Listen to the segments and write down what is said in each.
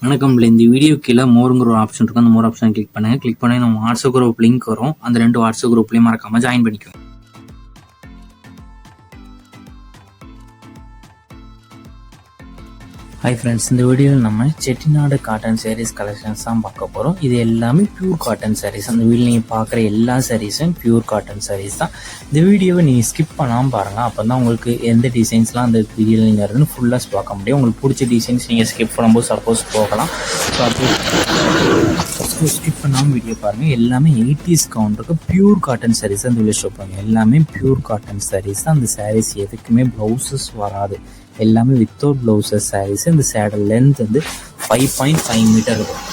வணக்கம். இந்த வீடியோ கீழே மோருங்கிற ஒரு ஆப்ஷன் இருக்கும். அந்த மோர் ஆப்ஷன் கிளிக் பண்ணுங்கள். கிளிக் பண்ணி நம்ம வாட்ஸ்அப் குரூப் லிங்க் வரும். அந்த 2 வாட்ஸ்அப் குரூப்லேயும் மறக்காமல் ஜாயின் பண்ணிக்கோங்க. ஹாய் ஃப்ரெண்ட்ஸ், இந்த வீடியோவில் நம்ம செட்டிநாடு காட்டன் சாரீஸ் கலெக்ஷன்ஸ் தான் பார்க்க போகிறோம். இது எல்லாமே பியூர் காட்டன் சாரீஸ். அந்த வீடியோ நீங்கள் பார்க்குற எல்லா சாரீஸும் பியூர் காட்டன் சாரீஸ் தான். இந்த வீடியோவை நீங்கள் ஸ்கிப் பண்ணாமல் பாருங்கள். அப்போ தான் உங்களுக்கு எந்த டிசைன்ஸ்லாம் அந்த வீடியோவில் நீங்கள் இருக்குன்னு ஃபுல்லாக பார்க்க முடியும். உங்களுக்கு பிடிச்ச டிசைன்ஸ் நீங்கள் ஸ்கிப் பண்ணும்போது சப்போஸ் போகலாம். ஸோ அப்போ ஸ்கிப் பண்ணாமல் வீடியோ பாருங்கள். எல்லாமே 80s கவுண்டருக்கு பியூர் காட்டன் சாரீஸ் தான் இந்த வீடியோ ஷோ பண்ணுங்கள். எல்லாமே பியூர் காட்டன் சாரீஸ் தான். அந்த சாரீஸ் எதுக்குமே ப்ளவுசஸ் வராது. எல்லாமே வித்தவுட் ப்ளவுசஸ் சாரீஸ். இந்த சேரோட லென்த் வந்து 5.5 மீட்டர் இருக்கும்.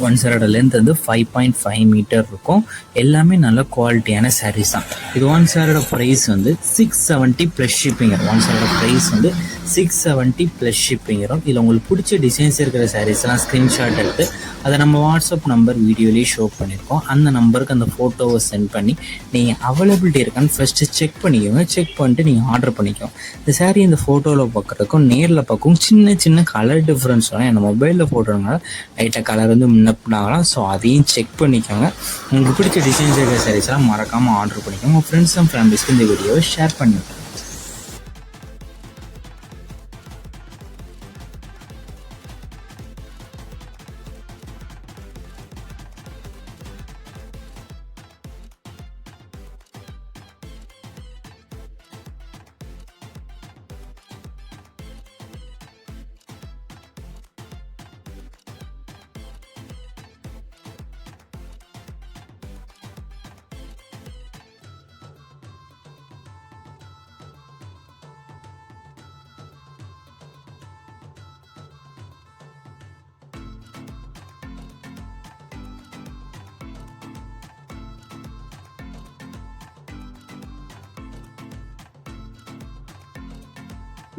ஒன் சேரோட லென்த் வந்து 5.5 மீட்டர் இருக்கும். எல்லாமே நல்ல குவாலிட்டியான சாரீஸ் தான். இது ஒன் சேரோட ப்ரைஸ் வந்து 670 ப்ளஸ் ஷிப்பிங். ஒன் சேரோட ப்ரைஸ் வந்து 670 ப்ளஸ் ஷிப்பிங் வரும். இதில் உங்களுக்கு பிடிச்ச டிசைன்ஸ் இருக்கிற சாரீஸ்லாம் ஸ்க்ரீன்ஷாட் எடுத்து அதை நம்ம வாட்ஸ்அப் நம்பர் வீடியோலேயே ஷோ பண்ணியிருக்கோம். அந்த நம்பருக்கு அந்த ஃபோட்டோவை சென்ட் பண்ணி நீங்கள் அவைலபிலிட்டி இருக்கான்னு ஃபஸ்ட்டு செக் பண்ணிக்கோங்க. செக் பண்ணிட்டு நீங்கள் ஆர்டர் பண்ணிக்கோங்க. இந்த சாரீ இந்த ஃபோட்டோவில் பார்க்குறதுக்கும் நேரில் பார்க்கும் சின்ன சின்ன கலர் டிஃப்ரென்ஸ் வரும். என்ன மொபைலில் ஃபோட்டோனால லைட்டாக கலர் வந்து முன்னப்பினாகலாம். ஸோ அதையும் செக் பண்ணிக்கோங்க. உங்களுக்கு பிடிச்ச டிசைன்ஸ் இருக்கிற சாரீஸ்லாம் மறக்காமல் ஆர்டர் பண்ணிக்கோங்க. உங்கள் ஃப்ரெண்ட்ஸ் அண்ட் ஃபேமிலிஸ்க்கு இந்த வீடியோவை ஷேர் பண்ணுங்கள்.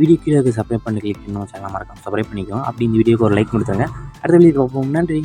வீடியோ கீழே சப்ஸ்கிரைப் பண்ணி கிளிக் பண்ணி சேனல் மறக்காம சப்ஸ்கிரைப் பண்ணிக்கோங்க. அப்படி இந்த வீடியோக்கு ஒரு லைக் கொடுத்துருங்க. அடுத்த வீடியோ பார்ப்போம். நன்றி.